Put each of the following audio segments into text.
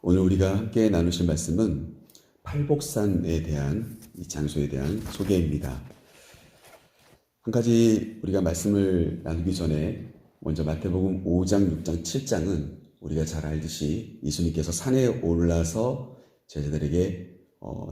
오늘 우리가 함께 나누실 말씀은 팔복산에 대한 이 장소에 대한 소개입니다. 한 가지 우리가 말씀을 나누기 전에 먼저 마태복음 5장, 6장, 7장은 우리가 잘 알듯이 예수님께서 산에 올라서 제자들에게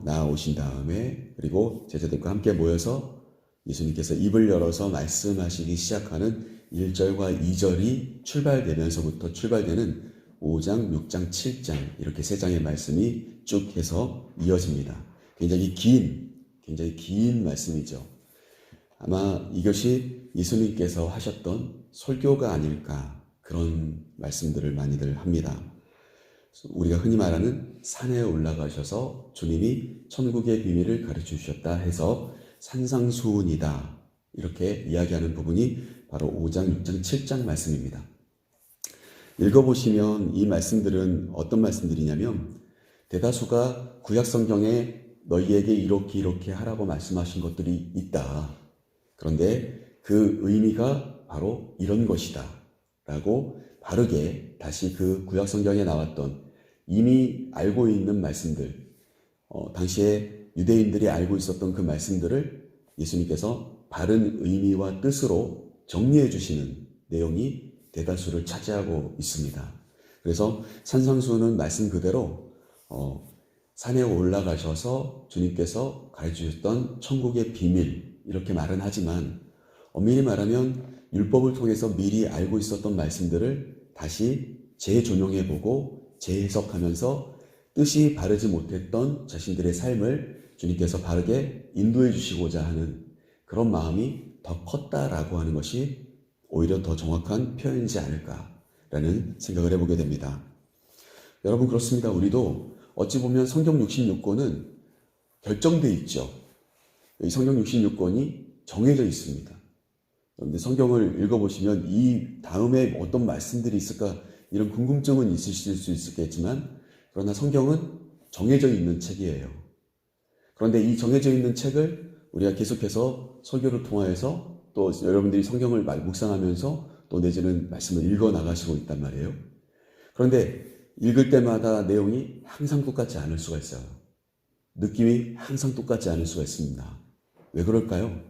나아오신 다음에 그리고 제자들과 함께 모여서 예수님께서 입을 열어서 말씀하시기 시작하는 1절과 2절이 출발되면서부터 출발되는 5장, 6장, 7장 이렇게 세 장의 말씀이 쭉 해서 이어집니다. 굉장히 긴 말씀이죠. 아마 이것이 예수님께서 하셨던 설교가 아닐까 그런 말씀들을 많이들 합니다. 우리가 흔히 말하는 산에 올라가셔서 주님이 천국의 비밀을 가르쳐 주셨다 해서 산상수훈이다 이렇게 이야기하는 부분이 바로 5장, 6장, 7장 말씀입니다. 읽어보시면 이 말씀들은 어떤 말씀들이냐면 대다수가 구약성경에 너희에게 이렇게 하라고 말씀하신 것들이 있다. 그런데 그 의미가 바로 이런 것이다 라고 바르게 다시 그 구약성경에 나왔던 이미 알고 있는 말씀들, 당시에 유대인들이 알고 있었던 그 말씀들을 예수님께서 바른 의미와 뜻으로 정리해 주시는 내용이 대다수를 차지하고 있습니다. 그래서 산상수훈은 말씀 그대로 산에 올라가셔서 주님께서 가르치셨던 천국의 비밀 이렇게 말은 하지만 엄밀히 말하면 율법을 통해서 미리 알고 있었던 말씀들을 다시 재조명해보고 재해석하면서 뜻이 바르지 못했던 자신들의 삶을 주님께서 바르게 인도해 주시고자 하는 그런 마음이 더 컸다라고 하는 것이 오히려 더 정확한 표현이지 않을까라는 생각을 해보게 됩니다. 여러분 그렇습니다. 우리도 어찌 보면 성경 66권은 결정되어 있죠. 이 성경 66권이 정해져 있습니다. 그런데 성경을 읽어보시면 이 다음에 어떤 말씀들이 있을까 이런 궁금증은 있으실 수 있겠지만 그러나 성경은 정해져 있는 책이에요. 그런데 이 정해져 있는 책을 우리가 계속해서 설교를 통하여서 또 여러분들이 성경을 묵상하면서 또 내지는 말씀을 읽어 나가시고 있단 말이에요. 그런데 읽을 때마다 내용이 항상 똑같지 않을 수가 있어요. 느낌이 항상 똑같지 않을 수가 있습니다. 왜 그럴까요?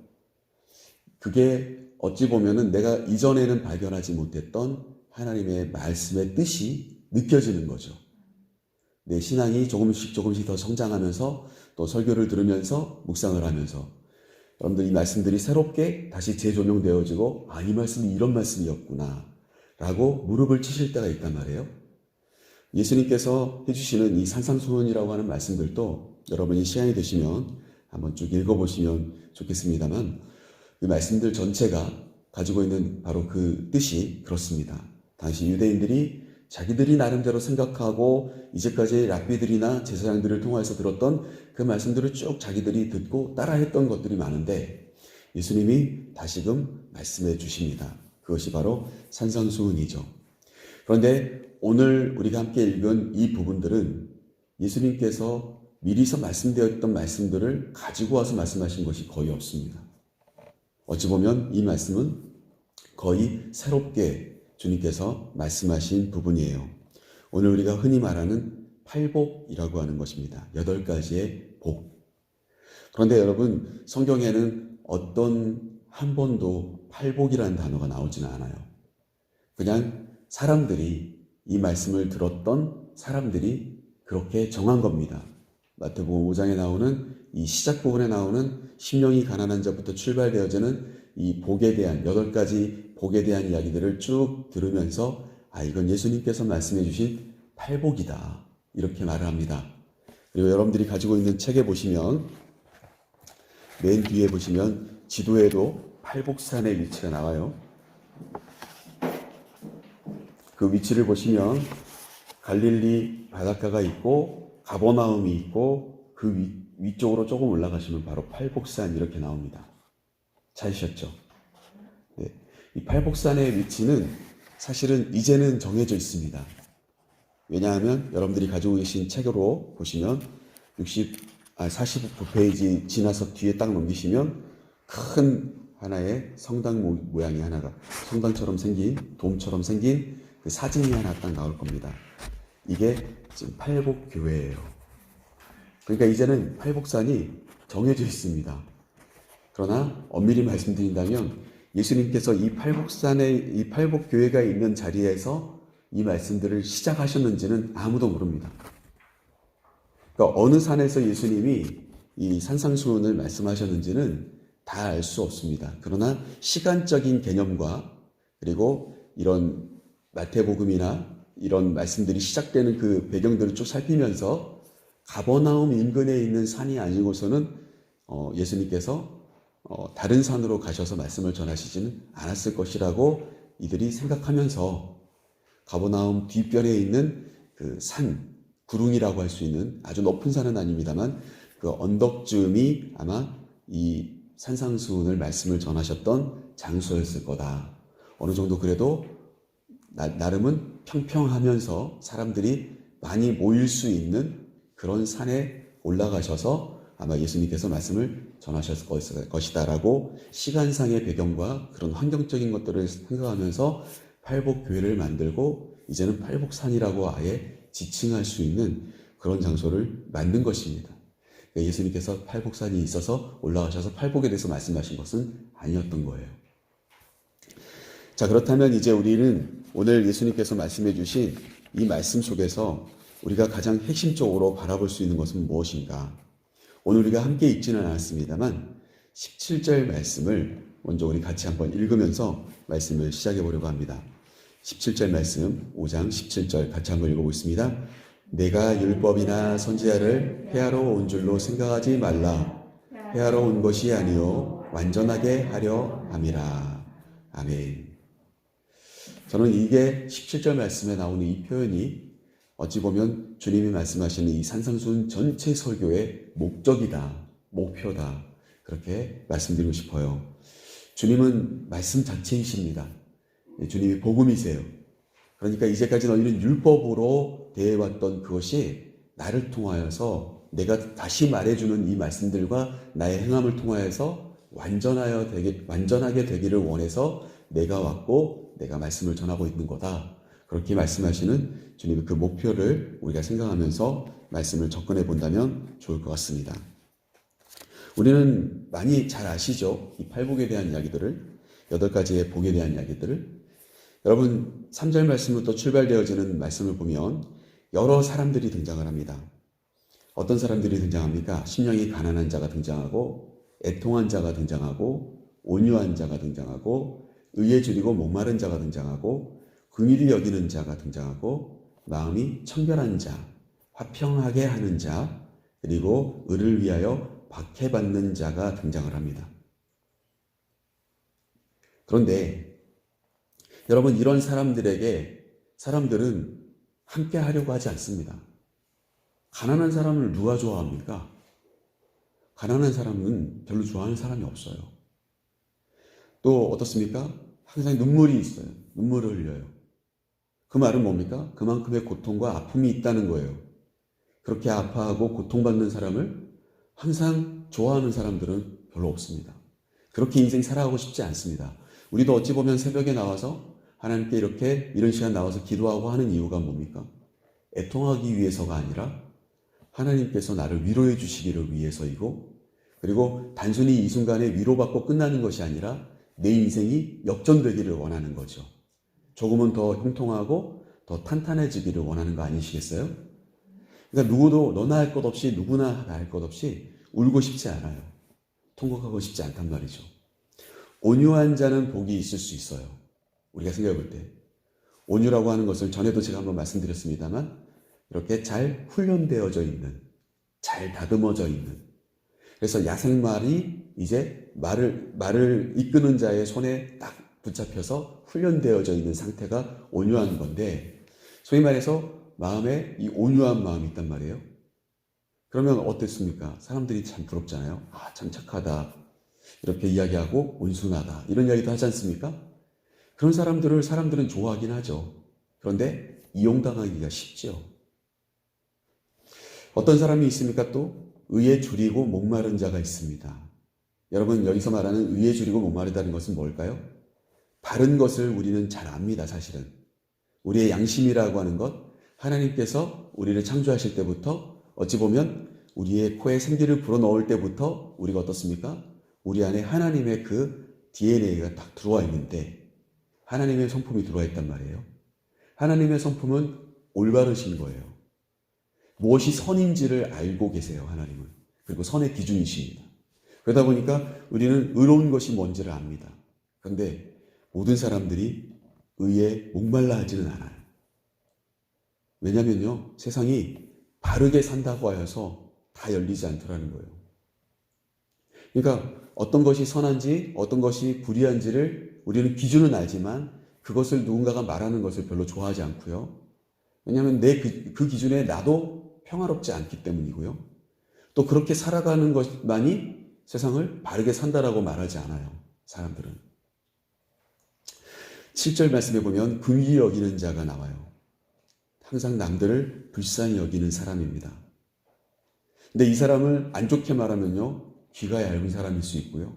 그게 어찌 보면은 내가 이전에는 발견하지 못했던 하나님의 말씀의 뜻이 느껴지는 거죠. 내 신앙이 조금씩 더 성장하면서 또 설교를 들으면서 묵상을 하면서 여러분들 이 말씀들이 새롭게 다시 재조명되어지고 이 말씀이 이런 말씀이었구나 라고 무릎을 치실 때가 있단 말이에요. 예수님께서 해주시는 이 산상수훈이라고 하는 말씀들도 여러분이 시간이 되시면 한번 쭉 읽어보시면 좋겠습니다만 그 말씀들 전체가 가지고 있는 바로 그 뜻이 그렇습니다. 당시 유대인들이 자기들이 나름대로 생각하고 이제까지 랍비들이나 제사장들을 통해서 들었던 그 말씀들을 쭉 자기들이 듣고 따라했던 것들이 많은데 예수님이 다시금 말씀해 주십니다. 그것이 바로 산상수훈이죠. 그런데 오늘 우리가 함께 읽은 이 부분들은 예수님께서 미리서 말씀되었던 말씀들을 가지고 와서 말씀하신 것이 거의 없습니다. 어찌 보면 이 말씀은 거의 새롭게 주님께서 말씀하신 부분이에요. 오늘 우리가 흔히 말하는 팔복이라고 하는 것입니다. 8가지의 복. 그런데 여러분 성경에는 어떤 한 번도 팔복이라는 단어가 나오지는 않아요. 그냥 사람들이 이 말씀을 들었던 사람들이 그렇게 정한 겁니다. 마태복음 5장에 나오는 이 시작 부분에 나오는 심령이 가난한 자부터 출발되어지는 이 복에 대한 8가지 복에 대한 이야기들을 쭉 들으면서 이건 예수님께서 말씀해 주신 팔복이다 이렇게 말을 합니다. 그리고 여러분들이 가지고 있는 책에 보시면 맨 뒤에 보시면 지도에도 팔복산의 위치가 나와요. 그 위치를 보시면 갈릴리 바닷가가 있고 가버나움이 있고 그 위쪽으로 조금 올라가시면 바로 팔복산 이렇게 나옵니다. 찾으셨죠? 네. 이 팔복산의 위치는 사실은 이제는 정해져 있습니다. 왜냐하면 여러분들이 가지고 계신 책으로 보시면 49페이지 지나서 뒤에 딱 넘기시면 큰 하나의 성당 모양이 하나가 성당처럼 생긴 돔처럼 생긴 그 사진이 하나 딱 나올 겁니다. 이게 지금 팔복교회예요. 그러니까 이제는 팔복산이 정해져 있습니다. 그러나 엄밀히 말씀드린다면 예수님께서 이 팔복산에 이 팔복교회가 있는 자리에서 이 말씀들을 시작하셨는지는 아무도 모릅니다. 그러니까 어느 산에서 예수님이 이 산상수훈을 말씀하셨는지는 다 알 수 없습니다. 그러나 시간적인 개념과 그리고 이런 마태복음이나 이런 말씀들이 시작되는 그 배경들을 쭉 살피면서 가버나움 인근에 있는 산이 아니고서는 예수님께서 다른 산으로 가셔서 말씀을 전하시지는 않았을 것이라고 이들이 생각하면서 가버나움 뒷변에 있는 그 산, 구릉이라고 할 수 있는 아주 높은 산은 아닙니다만 그 언덕쯤이 아마 이 산상수훈을 말씀을 전하셨던 장소였을 거다. 어느 정도 그래도 나름은 평평하면서 사람들이 많이 모일 수 있는 그런 산에 올라가셔서 아마 예수님께서 말씀을 전하셨을 것이다라고 시간상의 배경과 그런 환경적인 것들을 생각하면서 팔복교회를 만들고 이제는 팔복산이라고 아예 지칭할 수 있는 그런 장소를 만든 것입니다. 그러니까 예수님께서 팔복산이 있어서 올라가셔서 팔복에 대해서 말씀하신 것은 아니었던 거예요. 자, 그렇다면 이제 우리는 오늘 예수님께서 말씀해 주신 이 말씀 속에서 우리가 가장 핵심적으로 바라볼 수 있는 것은 무엇인가? 오늘 우리가 함께 읽지는 않았습니다만 17절 말씀을 먼저 우리 같이 한번 읽으면서 말씀을 시작해 보려고 합니다. 17절 말씀 5장 17절 같이 한번 읽어보겠습니다. 내가 율법이나 선지자를 폐하러 온 줄로 생각하지 말라. 폐하러 온 것이 아니요 완전하게 하려 함이라. 아멘. 저는 이게 17절 말씀에 나오는 이 표현이 어찌 보면 주님이 말씀하시는 이 산상수훈 전체 설교의 목적이다, 목표다, 그렇게 말씀드리고 싶어요. 주님은 말씀 자체이십니다. 주님이 복음이세요. 그러니까 이제까지 너희는 율법으로 대해왔던 그것이 나를 통하여서 내가 다시 말해주는 이 말씀들과 나의 행함을 통하여서 완전하게 되기를 원해서 내가 왔고 내가 말씀을 전하고 있는 거다. 그렇게 말씀하시는 주님의 그 목표를 우리가 생각하면서 말씀을 접근해 본다면 좋을 것 같습니다. 우리는 많이 잘 아시죠? 이 팔복에 대한 이야기들을, 8가지의 복에 대한 이야기들을. 여러분 3절 말씀부터 출발되어지는 말씀을 보면 여러 사람들이 등장을 합니다. 어떤 사람들이 등장합니까? 심령이 가난한 자가 등장하고 애통한 자가 등장하고 온유한 자가 등장하고 의에 줄이고 목마른 자가 등장하고 긍휼히 여기는 자가 등장하고 마음이 청결한 자, 화평하게 하는 자, 그리고 의를 위하여 박해받는 자가 등장을 합니다. 그런데 여러분 이런 사람들은 함께 하려고 하지 않습니다. 가난한 사람을 누가 좋아합니까? 가난한 사람은 별로 좋아하는 사람이 없어요. 또 어떻습니까? 항상 눈물이 있어요. 눈물을 흘려요. 그 말은 뭡니까? 그만큼의 고통과 아픔이 있다는 거예요. 그렇게 아파하고 고통받는 사람을 항상 좋아하는 사람들은 별로 없습니다. 그렇게 인생 살아가고 싶지 않습니다. 우리도 어찌 보면 새벽에 나와서 하나님께 이런 시간 나와서 기도하고 하는 이유가 뭡니까? 애통하기 위해서가 아니라 하나님께서 나를 위로해 주시기를 위해서이고, 그리고 단순히 이 순간에 위로받고 끝나는 것이 아니라 내 인생이 역전되기를 원하는 거죠. 조금은 더 형통하고 더 탄탄해지기를 원하는 거 아니시겠어요? 그러니까 누구도 너나 할 것 없이 누구나 다 할 것 없이 울고 싶지 않아요. 통곡하고 싶지 않단 말이죠. 온유한 자는 복이 있을 수 있어요. 우리가 생각해 볼 때. 온유라고 하는 것을 전에도 제가 한번 말씀드렸습니다만 이렇게 잘 훈련되어져 있는, 잘 다듬어져 있는, 그래서 야생말이 이제 말을 이끄는 자의 손에 딱 붙잡혀서 훈련되어져 있는 상태가 온유한 건데, 소위 말해서 마음에 이 온유한 마음이 있단 말이에요. 그러면 어땠습니까? 사람들이 참 부럽잖아요. 아, 참 착하다. 이렇게 이야기하고 온순하다. 이런 이야기도 하지 않습니까? 그런 사람들은 좋아하긴 하죠. 그런데 이용당하기가 쉽죠. 어떤 사람이 있습니까? 또 의에 줄이고 목마른 자가 있습니다. 여러분 여기서 말하는 의에 줄이고 목마르다는 것은 뭘까요? 바른 것을 우리는 잘 압니다. 사실은 우리의 양심이라고 하는 것, 하나님께서 우리를 창조하실 때부터 어찌 보면 우리의 코에 생기를 불어넣을 때부터 우리가 어떻습니까? 우리 안에 하나님의 그 DNA가 딱 들어와 있는데 하나님의 성품이 들어와 있단 말이에요. 하나님의 성품은 올바르신 거예요. 무엇이 선인지를 알고 계세요, 하나님은. 그리고 선의 기준이십니다. 그러다 보니까 우리는 의로운 것이 뭔지를 압니다. 그런데 모든 사람들이 의에 목말라 하지는 않아요. 왜냐면요, 세상이 바르게 산다고 하여서 다 열리지 않더라는 거예요. 그러니까 어떤 것이 선한지 어떤 것이 불의한지를 우리는 기준은 알지만 그것을 누군가가 말하는 것을 별로 좋아하지 않고요. 왜냐하면 그 기준에 나도 평화롭지 않기 때문이고요. 또 그렇게 살아가는 것만이 세상을 바르게 산다라고 말하지 않아요. 사람들은. 7절 말씀에 보면 긍휼히 여기는 자가 나와요. 항상 남들을 불쌍히 여기는 사람입니다. 근데 이 사람을 안 좋게 말하면요, 귀가 얇은 사람일 수 있고요.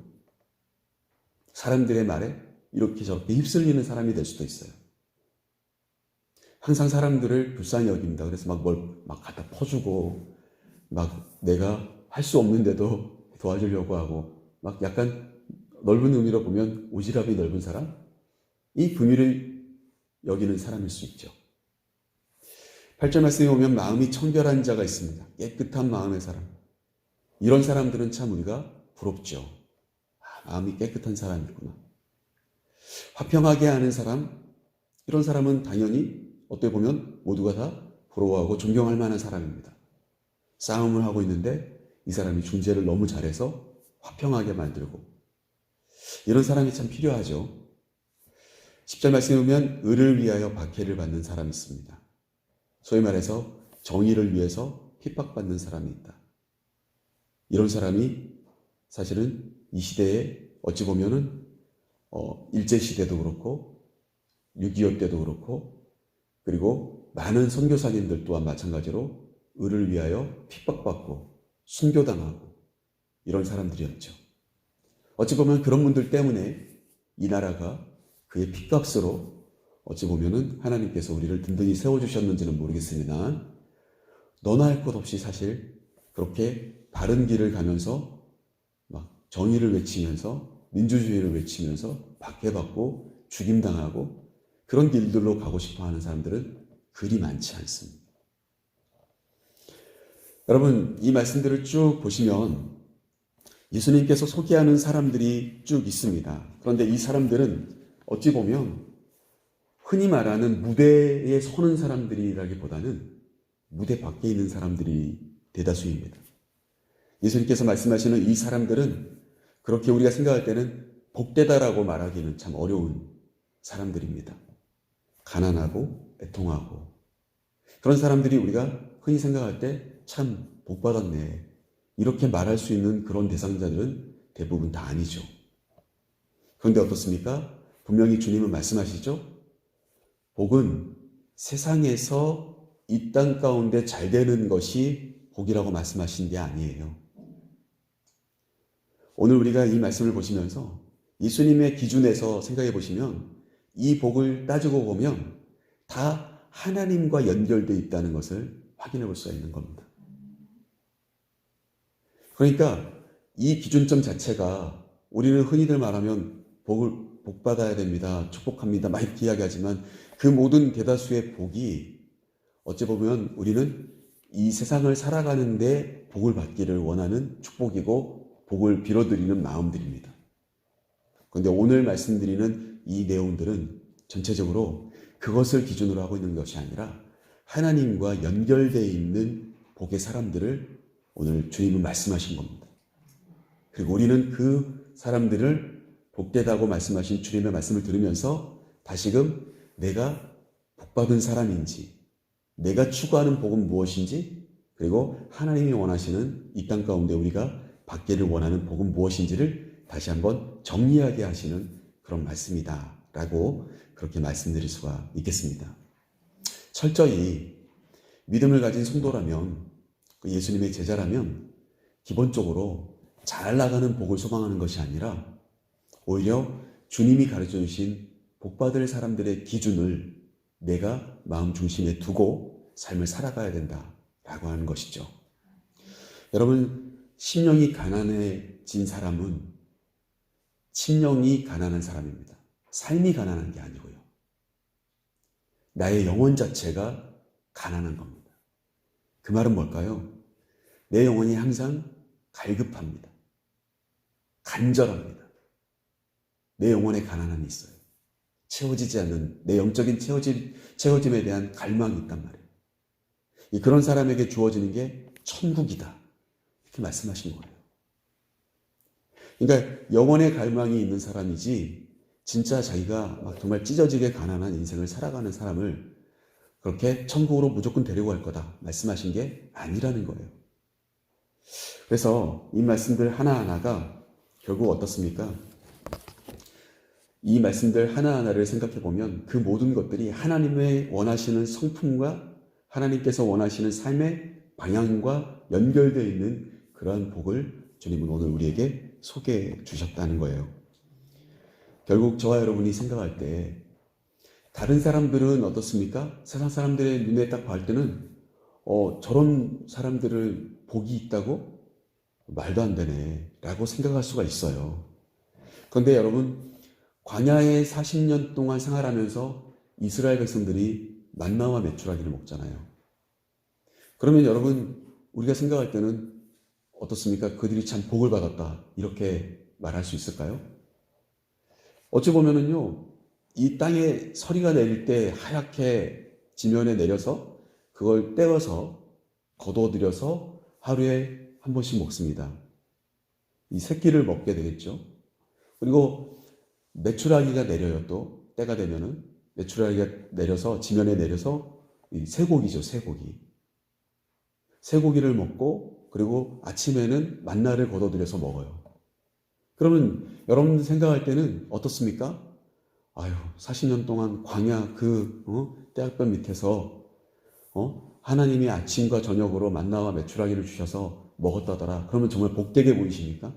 사람들의 말에 이렇게 저렇게 휩쓸리는 사람이 될 수도 있어요. 항상 사람들을 불쌍히 여깁니다. 그래서 막 갖다 퍼주고, 막 내가 할 수 없는데도 도와주려고 하고, 막 약간 넓은 의미로 보면 오지랖이 넓은 사람? 이 긍휼을 여기는 사람일 수 있죠. 8절 말씀에 보면 마음이 청결한 자가 있습니다. 깨끗한 마음의 사람. 이런 사람들은 참 우리가 부럽죠. 마음이 깨끗한 사람이 있구나. 화평하게 하는 사람, 이런 사람은 당연히 어떻게 보면 모두가 다 부러워하고 존경할 만한 사람입니다. 싸움을 하고 있는데 이 사람이 중재를 너무 잘해서 화평하게 만들고, 이런 사람이 참 필요하죠. 10절 말씀에 보면 의를 위하여 박해를 받는 사람이 있습니다. 소위 말해서 정의를 위해서 핍박받는 사람이 있다. 이런 사람이 사실은 이 시대에 어찌 보면은 일제시대도 그렇고 6.25 때도 그렇고 그리고 많은 선교사님들 또한 마찬가지로 의를 위하여 핍박받고 순교당하고 이런 사람들이었죠. 어찌 보면 그런 분들 때문에 이 나라가 그의 핏값으로 어찌 보면은 하나님께서 우리를 든든히 세워주셨는지는 모르겠습니다. 너나 할 것 없이 사실 그렇게 바른 길을 가면서 막 정의를 외치면서 민주주의를 외치면서 박해받고 죽임당하고 그런 길들로 가고 싶어 하는 사람들은 그리 많지 않습니다. 여러분, 이 말씀들을 쭉 보시면 예수님께서 소개하는 사람들이 쭉 있습니다. 그런데 이 사람들은 어찌 보면 흔히 말하는 무대에 서는 사람들이라기보다는 무대 밖에 있는 사람들이 대다수입니다. 예수님께서 말씀하시는 이 사람들은 그렇게 우리가 생각할 때는 복되다라고 말하기는 참 어려운 사람들입니다. 가난하고 애통하고 그런 사람들이 우리가 흔히 생각할 때 참 복받았네 이렇게 말할 수 있는 그런 대상자들은 대부분 다 아니죠. 그런데 어떻습니까? 분명히 주님은 말씀하시죠. 복은 세상에서 이 땅 가운데 잘 되는 것이 복이라고 말씀하신 게 아니에요. 오늘 우리가 이 말씀을 보시면서 예수님의 기준에서 생각해 보시면 이 복을 따지고 보면 다 하나님과 연결되어 있다는 것을 확인해 볼 수가 있는 겁니다. 그러니까 이 기준점 자체가 우리는 흔히들 말하면 복 받아야 됩니다. 축복합니다. 막 이렇게 이야기하지만 그 모든 대다수의 복이 어찌 보면 우리는 이 세상을 살아가는데 복을 받기를 원하는 축복이고 복을 빌어드리는 마음들입니다. 그런데 오늘 말씀드리는 이 내용들은 전체적으로 그것을 기준으로 하고 있는 것이 아니라 하나님과 연결되어 있는 복의 사람들을 오늘 주님은 말씀하신 겁니다. 그리고 우리는 그 사람들을 복되다고 말씀하신 주님의 말씀을 들으면서 다시금 내가 복받은 사람인지, 내가 추구하는 복은 무엇인지, 그리고 하나님이 원하시는 이 땅 가운데 우리가 받기를 원하는 복은 무엇인지를 다시 한번 정리하게 하시는 그런 말씀이다 라고 그렇게 말씀드릴 수가 있겠습니다. 철저히 믿음을 가진 성도라면, 예수님의 제자라면 기본적으로 잘 나가는 복을 소망하는 것이 아니라 오히려 주님이 가르쳐 주신 복받을 사람들의 기준을 내가 마음 중심에 두고 삶을 살아가야 된다라고 하는 것이죠. 여러분, 심령이 가난해진 사람은 심령이 가난한 사람입니다. 삶이 가난한 게 아니고요. 나의 영혼 자체가 가난한 겁니다. 그 말은 뭘까요? 내 영혼이 항상 갈급합니다. 간절합니다. 내 영혼에 가난함이 있어요. 채워지지 않는 내 영적인 채워짐에 대한 갈망이 있단 말이에요. 그런 사람에게 주어지는 게 천국이다. 이렇게 말씀하신 거예요. 그러니까 영혼의 갈망이 있는 사람이지 진짜 자기가 막 정말 찢어지게 가난한 인생을 살아가는 사람을 그렇게 천국으로 무조건 데리고 갈 거다 말씀하신 게 아니라는 거예요. 그래서 이 말씀들 하나하나가 결국 어떻습니까? 이 말씀들 하나하나를 생각해 보면 그 모든 것들이 하나님의 원하시는 성품과 하나님께서 원하시는 삶의 방향과 연결되어 있는 그러한 복을 주님은 오늘 우리에게 소개해 주셨다는 거예요. 결국 저와 여러분이 생각할 때 다른 사람들은 어떻습니까? 세상 사람들의 눈에 딱 봤을 때는 저런 사람들을 복이 있다고? 말도 안 되네 라고 생각할 수가 있어요. 그런데 여러분, 광야에 40년 동안 생활하면서 이스라엘 백성들이 만나와 메추라기를 먹잖아요. 그러면 여러분, 우리가 생각할 때는 어떻습니까? 그들이 참 복을 받았다 이렇게 말할 수 있을까요? 어찌 보면은요, 이 땅에 서리가 내릴 때 하얗게 지면에 내려서 그걸 떼어서 거둬들여서 하루에 한 번씩 먹습니다. 이 새끼를 먹게 되겠죠. 그리고 메추라기가 내려요. 또 때가 되면은 메추라기가 내려서 지면에 내려서 이 쇠고기죠. 쇠고기를 먹고 그리고 아침에는 만나를 거둬들여서 먹어요. 그러면 여러분 생각할 때는 어떻습니까? 아유, 40년 동안 광야 떼약볕 밑에서 하나님이 아침과 저녁으로 만나와 메추라기를 주셔서 먹었다더라. 그러면 정말 복되게 보이십니까?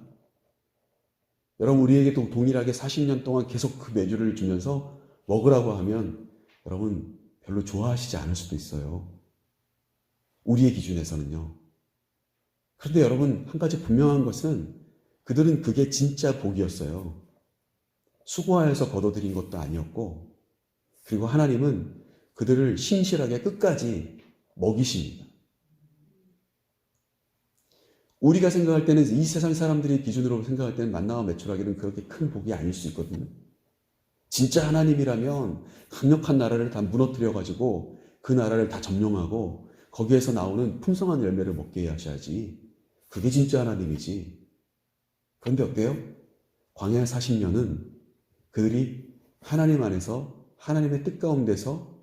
여러분, 우리에게도 동일하게 40년 동안 계속 그 메주를 주면서 먹으라고 하면 여러분 별로 좋아하시지 않을 수도 있어요. 우리의 기준에서는요. 그런데 여러분, 한 가지 분명한 것은 그들은 그게 진짜 복이었어요. 수고하여서 거둬들인 것도 아니었고, 그리고 하나님은 그들을 신실하게 끝까지 먹이십니다. 우리가 생각할 때는 이 세상 사람들의 기준으로 생각할 때는 만나와 메추라기는 그렇게 큰 복이 아닐 수 있거든요. 진짜 하나님이라면 강력한 나라를 다 무너뜨려가지고 그 나라를 다 점령하고 거기에서 나오는 풍성한 열매를 먹게 하셔야지. 그게 진짜 하나님이지. 그런데 어때요? 광야 40년은 그들이 하나님 안에서 하나님의 뜻 가운데서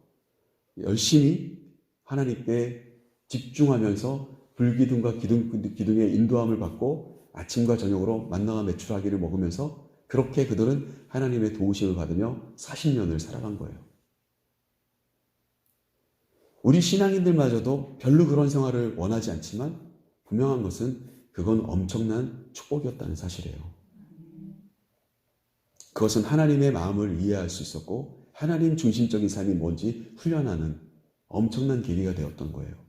열심히 하나님께 집중하면서 불기둥과 기둥의 인도함을 받고 아침과 저녁으로 만나와 메추라기를 먹으면서 그렇게 그들은 하나님의 도우심을 받으며 40년을 살아간 거예요. 우리 신앙인들마저도 별로 그런 생활을 원하지 않지만 분명한 것은 그건 엄청난 축복이었다는 사실이에요. 그것은 하나님의 마음을 이해할 수 있었고 하나님 중심적인 삶이 뭔지 훈련하는 엄청난 계기가 되었던 거예요.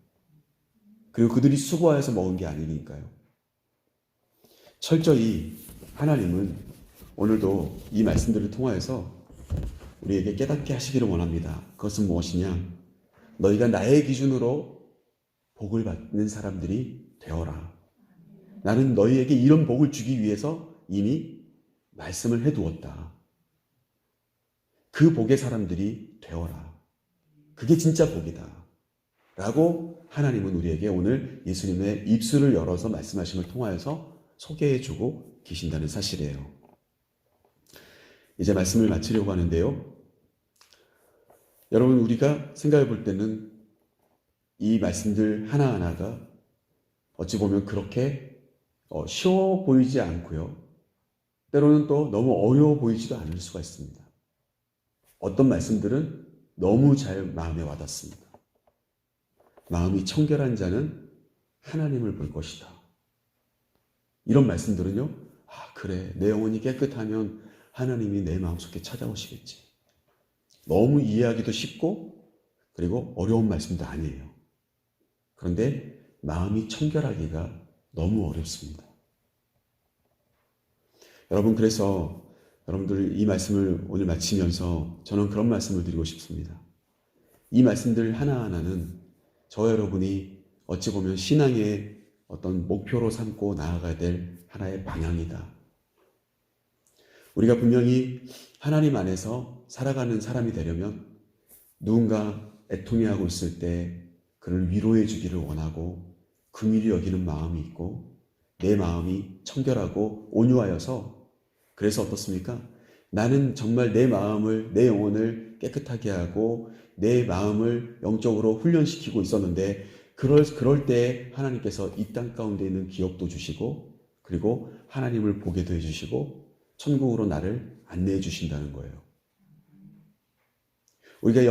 그리고 그들이 수고하여서 먹은 게 아니니까요. 철저히 하나님은 오늘도 이 말씀들을 통하여서 우리에게 깨닫게 하시기를 원합니다. 그것은 무엇이냐? 너희가 나의 기준으로 복을 받는 사람들이 되어라. 나는 너희에게 이런 복을 주기 위해서 이미 말씀을 해두었다. 그 복의 사람들이 되어라. 그게 진짜 복이다. 라고 하나님은 우리에게 오늘 예수님의 입술을 열어서 말씀하심을 통하여서 소개해주고 계신다는 사실이에요. 이제 말씀을 마치려고 하는데요. 여러분, 우리가 생각해 볼 때는 이 말씀들 하나하나가 어찌 보면 그렇게 쉬워 보이지 않고요. 때로는 또 너무 어려워 보이지도 않을 수가 있습니다. 어떤 말씀들은 너무 잘 마음에 와닿습니다. 마음이 청결한 자는 하나님을 볼 것이다. 이런 말씀들은요. 그래, 내 영혼이 깨끗하면 하나님이 내 마음속에 찾아오시겠지. 너무 이해하기도 쉽고 그리고 어려운 말씀도 아니에요. 그런데 마음이 청결하기가 너무 어렵습니다. 여러분, 그래서 여러분들 이 말씀을 오늘 마치면서 저는 그런 말씀을 드리고 싶습니다. 이 말씀들 하나하나는 저와 여러분이 어찌 보면 신앙의 어떤 목표로 삼고 나아가야 될 하나의 방향이다. 우리가 분명히 하나님 안에서 살아가는 사람이 되려면 누군가 애통해하고 있을 때 그를 위로해 주기를 원하고 긍휼히 여기는 마음이 있고 내 마음이 청결하고 온유하여서 그래서 어떻습니까? 나는 정말 내 마음을, 내 영혼을 깨끗하게 하고 내 마음을 영적으로 훈련시키고 있었는데 그럴 때 하나님께서 이 땅 가운데 있는 기업도 주시고 그리고 하나님을 보게도 해주시고 천국으로 나를 안내해 주신다는 거예요. 우리가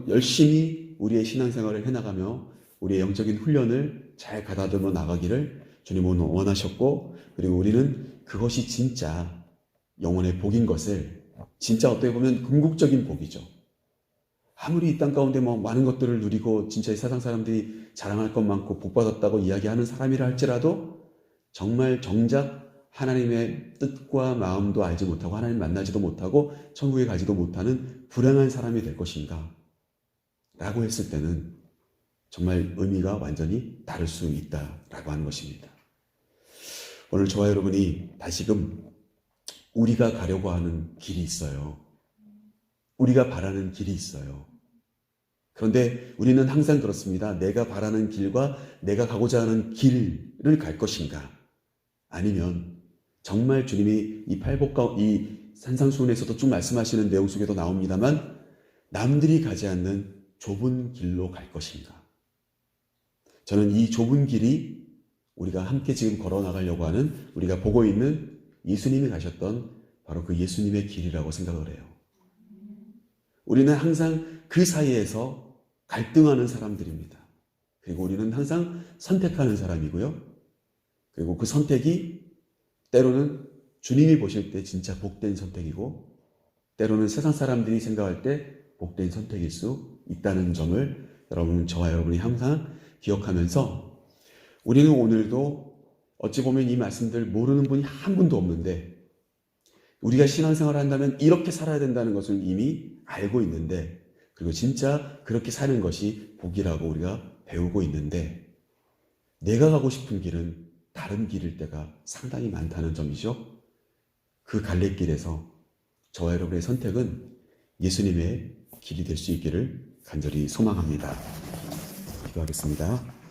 열심히 우리의 신앙생활을 해나가며 우리의 영적인 훈련을 잘 가다듬어 나가기를 주님은 원하셨고 그리고 우리는 그것이 진짜 영혼의 복인 것을 진짜 어떻게 보면 궁극적인 복이죠. 아무리 이 땅 가운데 많은 것들을 누리고 진짜 이 세상 사람들이 자랑할 것 많고 복받았다고 이야기하는 사람이라 할지라도 정말 정작 하나님의 뜻과 마음도 알지 못하고 하나님 만나지도 못하고 천국에 가지도 못하는 불행한 사람이 될 것인가 라고 했을 때는 정말 의미가 완전히 다를 수 있다라고 하는 것입니다. 오늘 저와 여러분이 다시금 우리가 가려고 하는 길이 있어요. 우리가 바라는 길이 있어요. 그런데 우리는 항상 그렇습니다. 내가 바라는 길과 내가 가고자 하는 길을 갈 것인가? 아니면 정말 주님이 이 산상수훈에서도 쭉 말씀하시는 내용 속에도 나옵니다만 남들이 가지 않는 좁은 길로 갈 것인가? 저는 이 좁은 길이 우리가 함께 지금 걸어나가려고 하는 우리가 보고 있는 예수님이 가셨던 바로 그 예수님의 길이라고 생각을 해요. 우리는 항상 그 사이에서 갈등하는 사람들입니다. 그리고 우리는 항상 선택하는 사람이고요. 그리고 그 선택이 때로는 주님이 보실 때 진짜 복된 선택이고 때로는 세상 사람들이 생각할 때 복된 선택일 수 있다는 점을 저와 여러분이 항상 기억하면서 우리는 오늘도 어찌 보면 이 말씀들 모르는 분이 한 분도 없는데 우리가 신앙생활을 한다면 이렇게 살아야 된다는 것을 이미 알고 있는데 그리고 진짜 그렇게 사는 것이 복이라고 우리가 배우고 있는데 내가 가고 싶은 길은 다른 길일 때가 상당히 많다는 점이죠. 그 갈래길에서 저와 여러분의 선택은 예수님의 길이 될 수 있기를 간절히 소망합니다. 기도하겠습니다.